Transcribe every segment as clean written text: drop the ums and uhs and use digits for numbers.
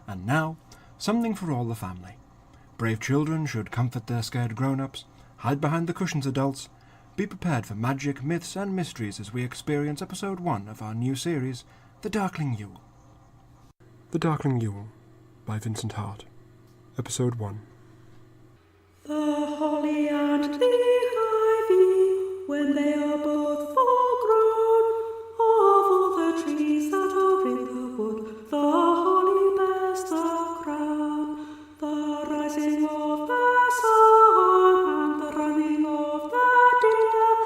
And now, something for all the family. Brave children should comfort their scared grown-ups, hide behind the cushions adults, be prepared for magic, myths and mysteries as we experience episode 1 of our new series, The Darkling Yule. The Darkling Yule by Vincent Hart. Episode 1. The holly and the ivy, when they are both full grown, of all the trees that are in the wood, the holly bears the crown. The rising of the sun and the running of the deer,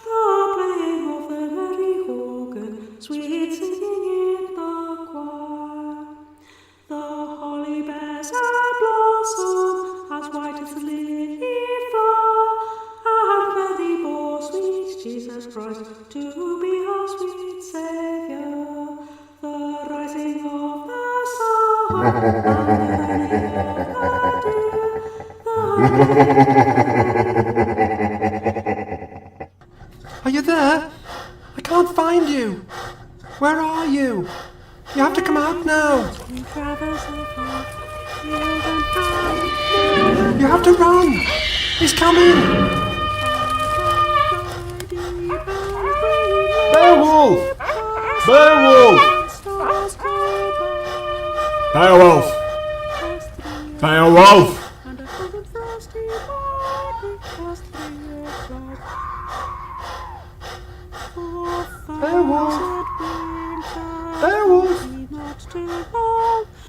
the playing of the merry organ, sweet singing in the choir. The holly bears a blossom as white as the lily flower, and worthy bore sweet Jesus Christ to be our sweet Saviour. The rising of the sun and the running of the deer. Are you there? I can't find you. Where are you? You have to come out now. You have to run. He's coming. Beowulf! Beowulf! Beowulf! Beowulf! Beowulf! Beowulf!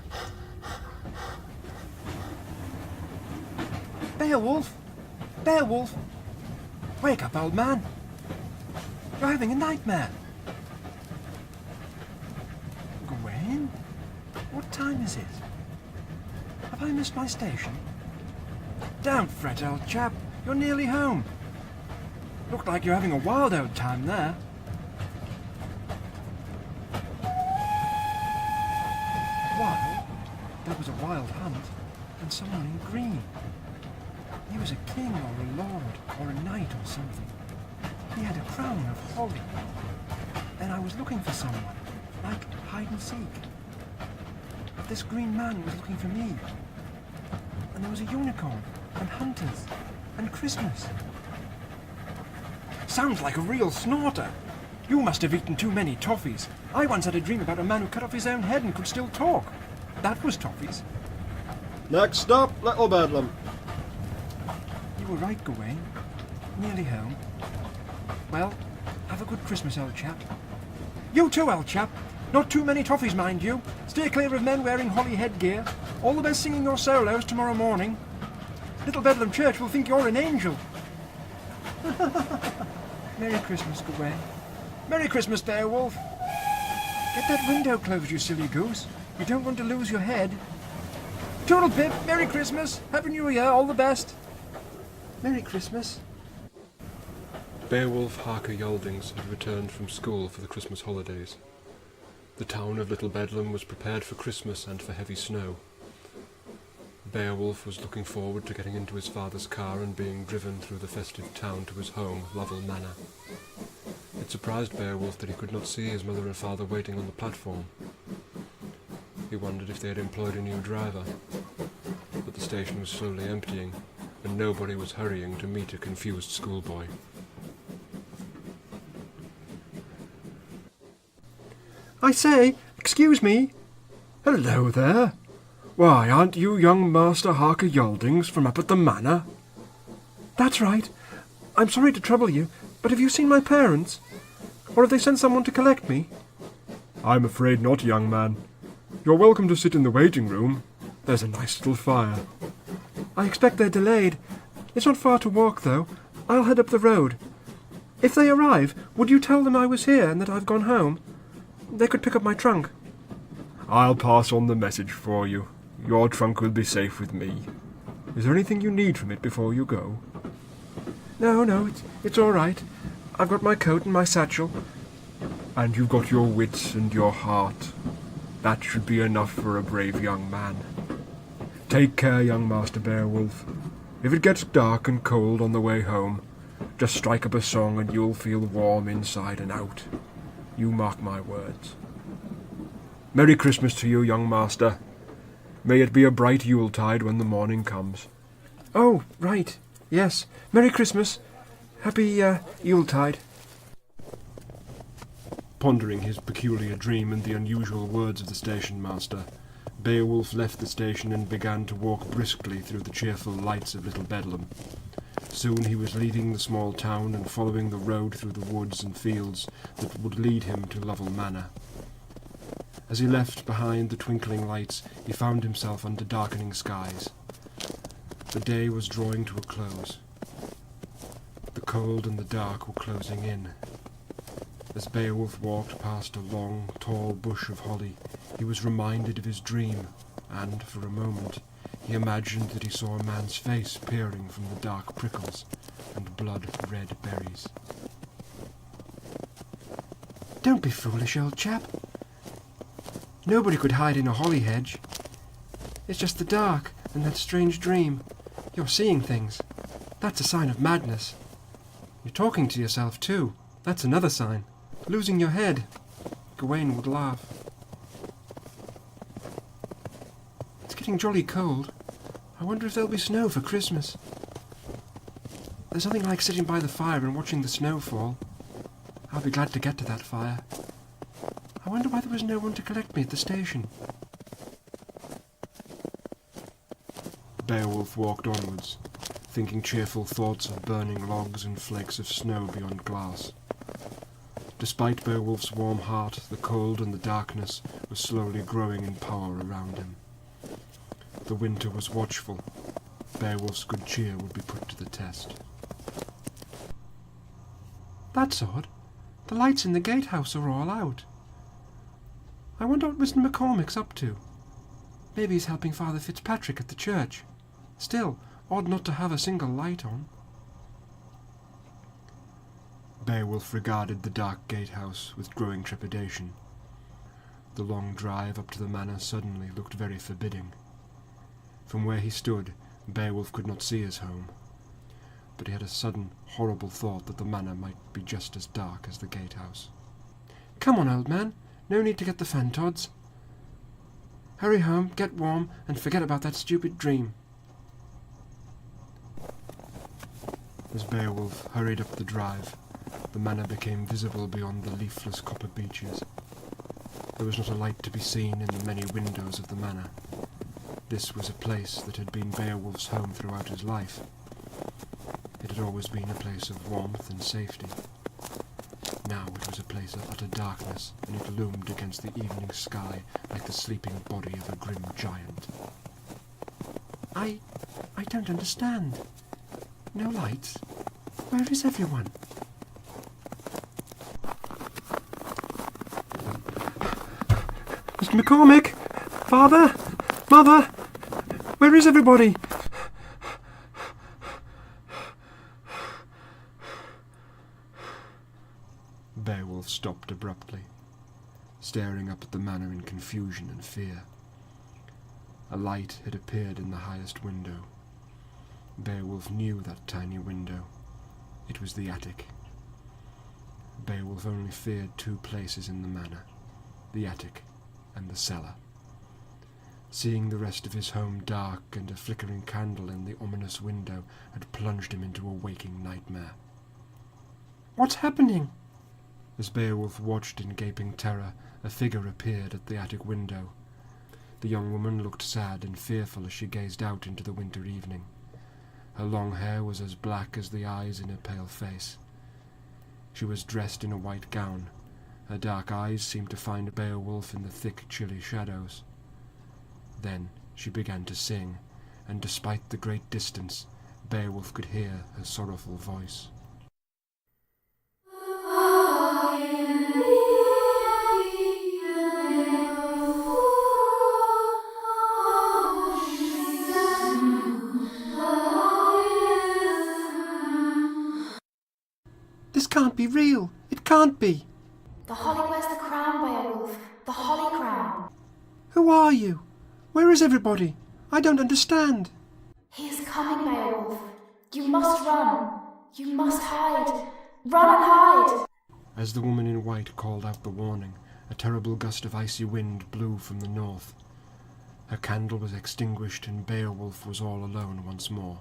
Beowulf! Beowulf! Wake up, old man! You're having a nightmare! Gawain? What time is it? Have I missed my station? Don't fret, old chap. You're nearly home. Looked like you're having a wild old time there. Wild? There was a wild hunt, and someone in green. He was a king or a lord or a knight or something. He had a crown of holly. Then I was looking for someone, like hide and seek. But this green man was looking for me. And there was a unicorn, and hunters, and Christmas. Sounds like a real snorter. You must have eaten too many toffees. I once had a dream about a man who cut off his own head and could still talk. That was toffees. Next stop, Little Bedlam. You were right, Gawain. Nearly home. Well, have a good Christmas, old chap. You too, old chap. Not too many toffees, mind you. Stay clear of men wearing holly headgear. All the best singing your solos tomorrow morning. Little Bedlam Church will think you're an angel. Merry Christmas, Gawain. Merry Christmas, Beowulf. Get that window closed, you silly goose. You don't want to lose your head. Toodle Pip, Merry Christmas. Happy New Year, all the best. Merry Christmas. Beowulf Harker Yaldings had returned from school for the Christmas holidays. The town of Little Bedlam was prepared for Christmas and for heavy snow. Beowulf was looking forward to getting into his father's car and being driven through the festive town to his home, Lovell Manor. It surprised Beowulf that he could not see his mother and father waiting on the platform. He wondered if they had employed a new driver, but the station was slowly emptying, and nobody was hurrying to meet a confused schoolboy. I say, excuse me. Hello there. Why, aren't you young Master Harker Yaldings from up at the manor? That's right. I'm sorry to trouble you, but have you seen my parents? Or have they sent someone to collect me? I'm afraid not, young man. You're welcome to sit in the waiting room. There's a nice little fire. I expect they're delayed. It's not far to walk, though. I'll head up the road. If they arrive, would you tell them I was here and that I've gone home? They could pick up my trunk. I'll pass on the message for you. Your trunk will be safe with me. Is there anything you need from it before you go? No, it's all right. I've got my coat and my satchel. And you've got your wits and your heart. That should be enough for a brave young man. Take care, young Master Beowulf. If it gets dark and cold on the way home, just strike up a song and you'll feel warm inside and out. You mark my words. Merry Christmas to you, young master. May it be a bright Yuletide when the morning comes. Oh, right. Yes. Merry Christmas. Happy Yuletide. Pondering his peculiar dream and the unusual words of the station master, Beowulf left the station and began to walk briskly through the cheerful lights of Little Bedlam. Soon he was leaving the small town and following the road through the woods and fields that would lead him to Lovell Manor. As he left behind the twinkling lights, he found himself under darkening skies. The day was drawing to a close. The cold and the dark were closing in. As Beowulf walked past a long, tall bush of holly, he was reminded of his dream, and, for a moment, he imagined that he saw a man's face peering from the dark prickles and blood-red berries. Don't be foolish, old chap. Nobody could hide in a holly hedge. It's just the dark and that strange dream. You're seeing things. That's a sign of madness. You're talking to yourself, too. That's another sign. Losing your head. Gawain would laugh. It's getting jolly cold. I wonder if there'll be snow for Christmas. There's nothing like sitting by the fire and watching the snow fall. I'll be glad to get to that fire. I wonder why there was no one to collect me at the station. Beowulf walked onwards, thinking cheerful thoughts of burning logs and flakes of snow beyond glass. Despite Beowulf's warm heart, the cold and the darkness were slowly growing in power around him. The winter was watchful. Beowulf's good cheer would be put to the test. That's odd. The lights in the gatehouse are all out. I wonder what Mr. McCormick's up to. Maybe he's helping Father Fitzpatrick at the church. Still, odd not to have a single light on. Beowulf regarded the dark gatehouse with growing trepidation. The long drive up to the manor suddenly looked very forbidding. From where he stood, Beowulf could not see his home, but he had a sudden, horrible thought that the manor might be just as dark as the gatehouse. Come on, old man. No need to get the fantods. Hurry home, get warm, and forget about that stupid dream. As Beowulf hurried up the drive, the manor became visible beyond the leafless copper beeches. There was not a light to be seen in the many windows of the manor. This was a place that had been Beowulf's home throughout his life. It had always been a place of warmth and safety. Now it was a place of utter darkness, and it loomed against the evening sky like the sleeping body of a grim giant. I don't understand. No lights? Where is everyone? Mr. McCormick! Father! Mother! Where is everybody? Beowulf stopped abruptly, staring up at the manor in confusion and fear. A light had appeared in the highest window. Beowulf knew that tiny window. It was the attic. Beowulf only feared two places in the manor, the attic and the cellar. Seeing the rest of his home dark and a flickering candle in the ominous window had plunged him into a waking nightmare. What's happening? As Beowulf watched in gaping terror, a figure appeared at the attic window. The young woman looked sad and fearful as she gazed out into the winter evening. Her long hair was as black as the eyes in her pale face. She was dressed in a white gown. Her dark eyes seemed to find Beowulf in the thick, chilly shadows. Then she began to sing, and despite the great distance, Beowulf could hear her sorrowful voice. This can't be real. It can't be. The holly wears the crown, Beowulf. The holly crown. Who are you? Where is everybody? I don't understand. He is coming, Beowulf. You must run. You must hide. Run and hide. As the woman in white called out the warning, a terrible gust of icy wind blew from the north. Her candle was extinguished and Beowulf was all alone once more.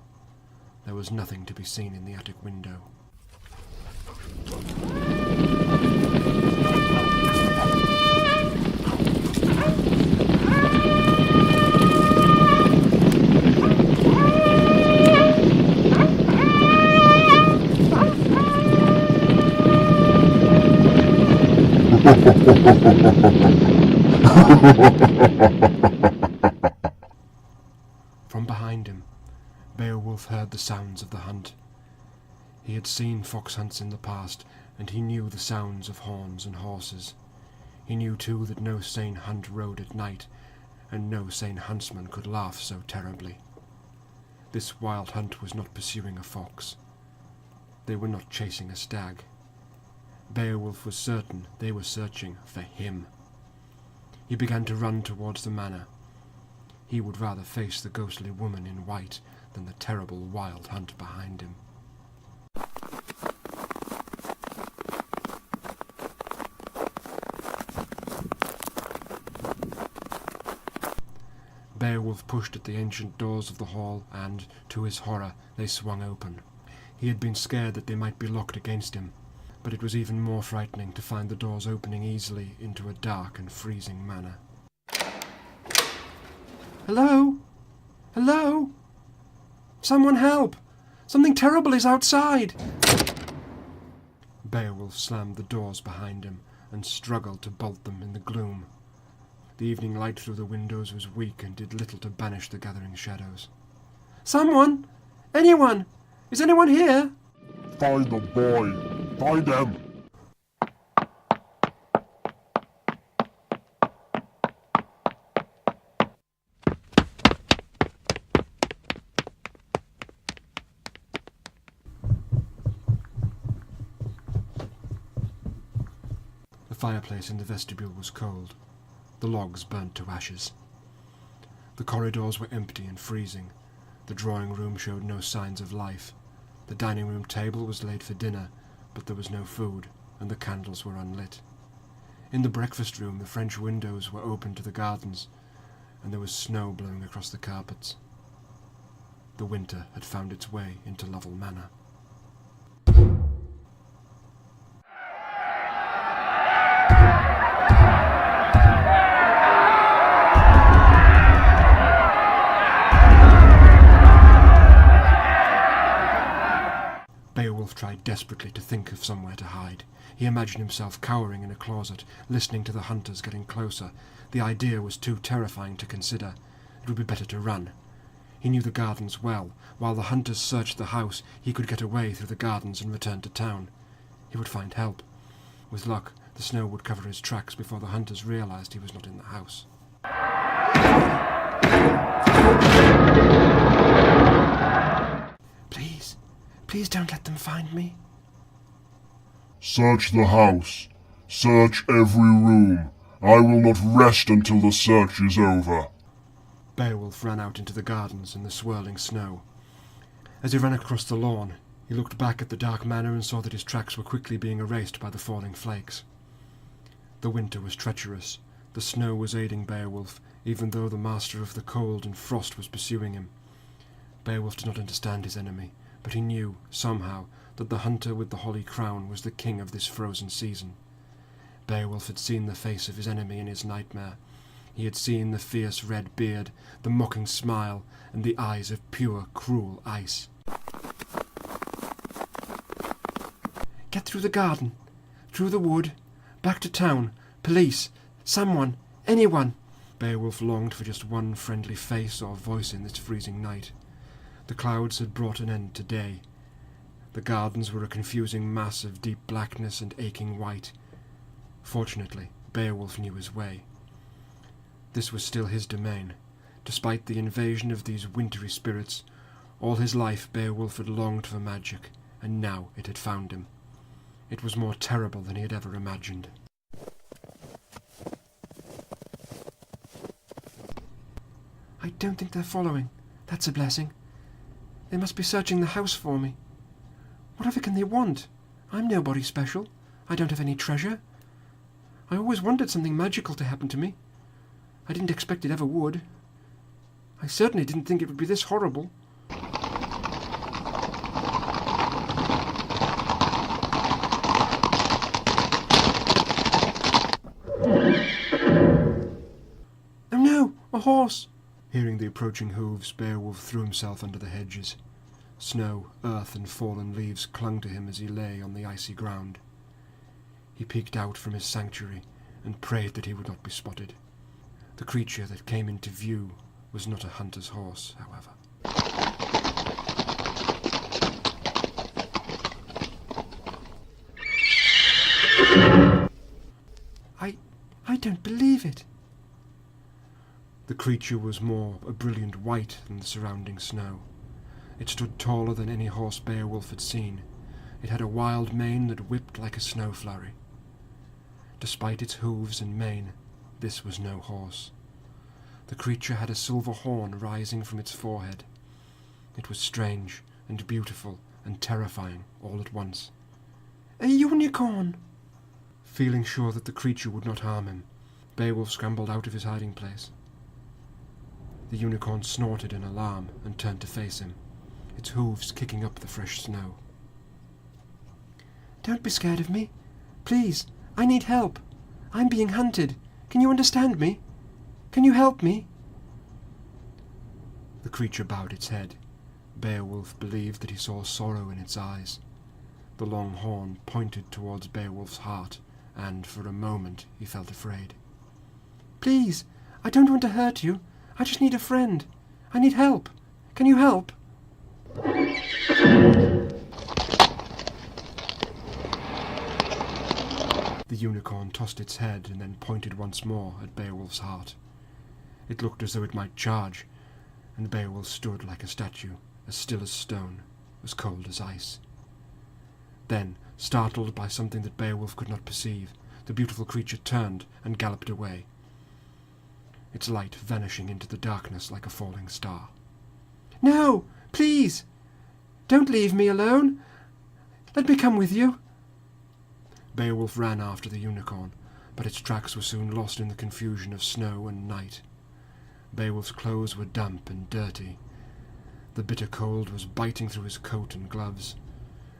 There was nothing to be seen in the attic window. From behind him, Beowulf heard the sounds of the hunt. He had seen fox hunts in the past, and he knew the sounds of horns and horses. He knew too that no sane hunt rode at night, and no sane huntsman could laugh so terribly. This wild hunt was not pursuing a fox. They were not chasing a stag. Beowulf was certain they were searching for him. He began to run towards the manor. He would rather face the ghostly woman in white than the terrible wild hunt behind him. Beowulf pushed at the ancient doors of the hall and, to his horror, they swung open. He had been scared that they might be locked against him, but it was even more frightening to find the doors opening easily into a dark and freezing manor. Hello? Hello? Someone help! Something terrible is outside! Beowulf slammed the doors behind him and struggled to bolt them in the gloom. The evening light through the windows was weak and did little to banish the gathering shadows. Someone! Anyone! Is anyone here? Find the boy! Find them! The fireplace in the vestibule was cold. The logs burnt to ashes. The corridors were empty and freezing. The drawing room showed no signs of life. The dining room table was laid for dinner, but there was no food, and the candles were unlit. In the breakfast room the French windows were open to the gardens, and there was snow blowing across the carpets. The winter had found its way into Lovell Manor. Beowulf tried desperately to think of somewhere to hide. He imagined himself cowering in a closet, listening to the hunters getting closer. The idea was too terrifying to consider. It would be better to run. He knew the gardens well. While the hunters searched the house, he could get away through the gardens and return to town. He would find help. With luck, the snow would cover his tracks before the hunters realized he was not in the house. Please don't let them find me. Search the house. Search every room. I will not rest until the search is over. Beowulf ran out into the gardens in the swirling snow. As he ran across the lawn, he looked back at the dark manor and saw that his tracks were quickly being erased by the falling flakes. The winter was treacherous. The snow was aiding Beowulf, even though the master of the cold and frost was pursuing him. Beowulf did not understand his enemy, but he knew, somehow, that the hunter with the holly crown was the king of this frozen season. Beowulf had seen the face of his enemy in his nightmare. He had seen the fierce red beard, the mocking smile, and the eyes of pure, cruel ice. Get through the garden, through the wood, back to town, police, someone, anyone. Beowulf longed for just one friendly face or voice in this freezing night. The clouds had brought an end to day. The gardens were a confusing mass of deep blackness and aching white. Fortunately, Beowulf knew his way. This was still his domain. Despite the invasion of these wintry spirits, all his life Beowulf had longed for magic, and now it had found him. It was more terrible than he had ever imagined. I don't think they're following. That's a blessing. They must be searching the house for me. Whatever can they want? I'm nobody special. I don't have any treasure. I always wanted something magical to happen to me. I didn't expect it ever would. I certainly didn't think it would be this horrible. Oh no, a horse! Hearing the approaching hooves, Beowulf threw himself under the hedges. Snow, earth, and fallen leaves clung to him as he lay on the icy ground. He peeked out from his sanctuary and prayed that he would not be spotted. The creature that came into view was not a hunter's horse, however. I don't believe it. The creature was more a brilliant white than the surrounding snow. It stood taller than any horse Beowulf had seen. It had a wild mane that whipped like a snow flurry. Despite its hooves and mane, this was no horse. The creature had a silver horn rising from its forehead. It was strange and beautiful and terrifying all at once. A unicorn! Feeling sure that the creature would not harm him, Beowulf scrambled out of his hiding place. The unicorn snorted in alarm and turned to face him, its hooves kicking up the fresh snow. Don't be scared of me. Please, I need help. I'm being hunted. Can you understand me? Can you help me? The creature bowed its head. Beowulf believed that he saw sorrow in its eyes. The long horn pointed towards Beowulf's heart, and for a moment he felt afraid. Please, I don't want to hurt you. I just need a friend. I need help. Can you help? The unicorn tossed its head and then pointed once more at Beowulf's heart. It looked as though it might charge, and Beowulf stood like a statue, as still as stone, as cold as ice. Then, startled by something that Beowulf could not perceive, the beautiful creature turned and galloped away, its light vanishing into the darkness like a falling star. No, please! Don't leave me alone! Let me come with you! Beowulf ran after the unicorn, but its tracks were soon lost in the confusion of snow and night. Beowulf's clothes were damp and dirty. The bitter cold was biting through his coat and gloves,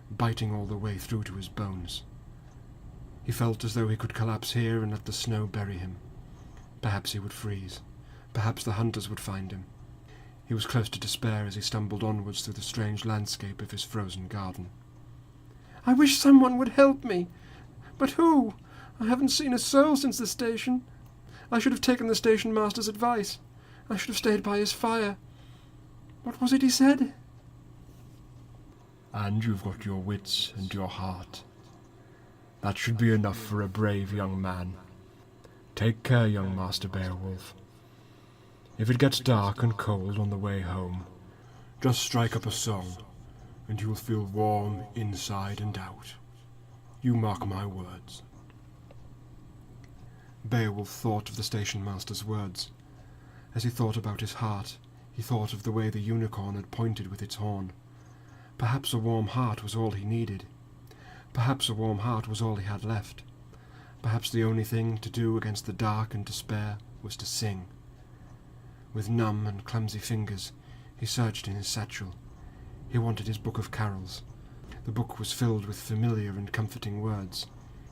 biting all the way through to his bones. He felt as though he could collapse here and let the snow bury him. Perhaps he would freeze. Perhaps the hunters would find him. He was close to despair as he stumbled onwards through the strange landscape of his frozen garden. I wish someone would help me. But who? I haven't seen a soul since the station. I should have taken the station master's advice. I should have stayed by his fire. What was it he said? And you've got your wits and your heart. That should be enough for a brave young man. Take care, young Master Beowulf. If it gets dark and cold on the way home, just strike up a song, and you will feel warm inside and out. You mark my words. Beowulf thought of the station master's words. As he thought about his heart, he thought of the way the unicorn had pointed with its horn. Perhaps a warm heart was all he needed. Perhaps a warm heart was all he had left. Perhaps the only thing to do against the dark and despair was to sing. With numb and clumsy fingers, he searched in his satchel. He wanted his book of carols. The book was filled with familiar and comforting words.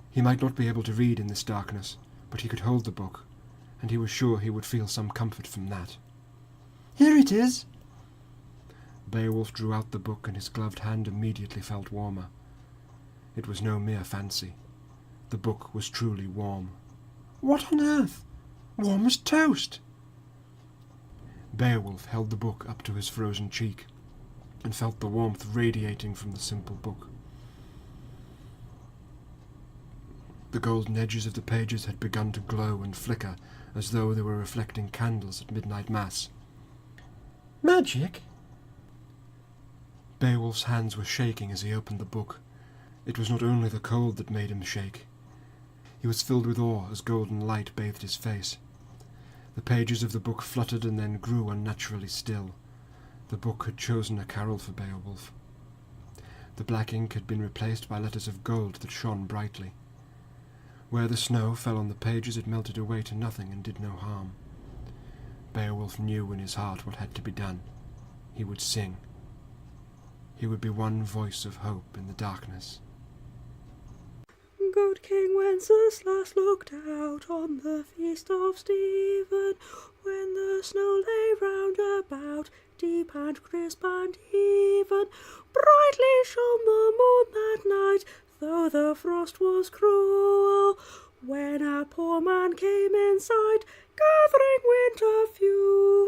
He might not be able to read in this darkness, but he could hold the book, and he was sure he would feel some comfort from that. Here it is! Beowulf drew out the book, and his gloved hand immediately felt warmer. It was no mere fancy. The book was truly warm. What on earth? Warm as toast! Beowulf held the book up to his frozen cheek, and felt the warmth radiating from the simple book. The golden edges of the pages had begun to glow and flicker, as though they were reflecting candles at midnight mass. Magic? Beowulf's hands were shaking as he opened the book. It was not only the cold that made him shake. He was filled with awe as golden light bathed his face. The pages of the book fluttered and then grew unnaturally still. The book had chosen a carol for Beowulf. The black ink had been replaced by letters of gold that shone brightly. Where the snow fell on the pages, it melted away to nothing and did no harm. Beowulf knew in his heart what had to be done. He would sing. He would be one voice of hope in the darkness. Good King Wenceslas looked out on the feast of Stephen, when the snow lay round about, deep and crisp and even. Brightly shone the moon that night, though the frost was cruel, when a poor man came in sight, gathering winter fuel.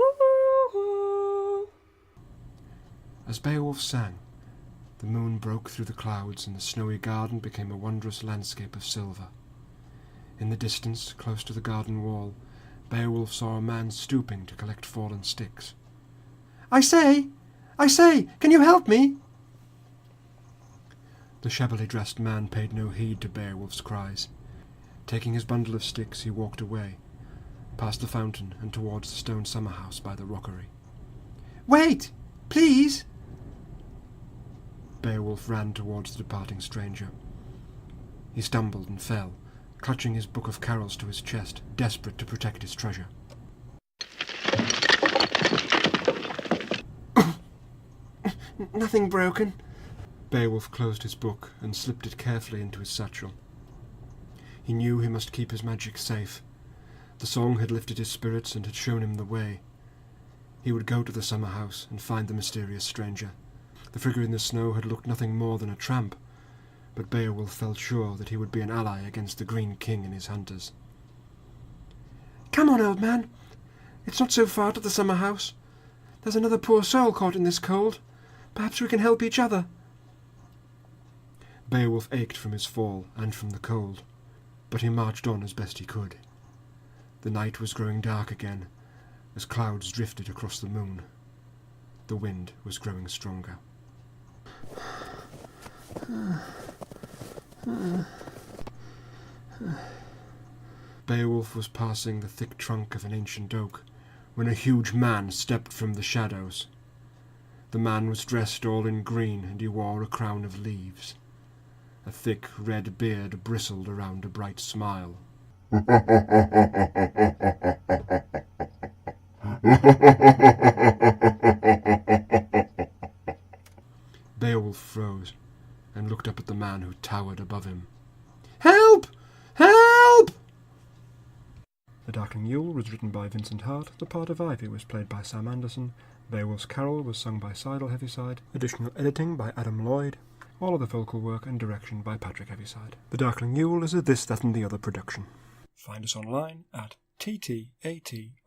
As Beowulf sang, the moon broke through the clouds and the snowy garden became a wondrous landscape of silver. In the distance, close to the garden wall, Beowulf saw a man stooping to collect fallen sticks. I say, can you help me? The shabbily dressed man paid no heed to Beowulf's cries. Taking his bundle of sticks, he walked away, past the fountain and towards the stone summer house by the rockery. Wait, please! Beowulf ran towards the departing stranger. He stumbled and fell, clutching his book of carols to his chest, desperate to protect his treasure. Nothing broken. Beowulf closed his book and slipped it carefully into his satchel. He knew he must keep his magic safe. The song had lifted his spirits and had shown him the way. He would go to the summer house and find the mysterious stranger. The figure in the snow had looked nothing more than a tramp, but Beowulf felt sure that he would be an ally against the Green King and his hunters. Come on, old man. It's not so far to the summer house. There's another poor soul caught in this cold. Perhaps we can help each other. Beowulf ached from his fall and from the cold, but he marched on as best he could. The night was growing dark again, as clouds drifted across the moon. The wind was growing stronger. Beowulf was passing the thick trunk of an ancient oak when a huge man stepped from the shadows. The man was dressed all in green, and he wore a crown of leaves. A thick red beard bristled around a bright smile. Beowulf froze and looked up at the man who towered above him. Help! Help! The Darkling Yule was written by Vincent Hart. The part of Ivy was played by Sam Anderson. Beowulf's Carol was sung by Heaviside. Additional editing by Adam Lloyd. All other vocal work and direction by Patrick Heaviside. The Darkling Yule is a This, That and the Other production. Find us online at ttato.co.uk.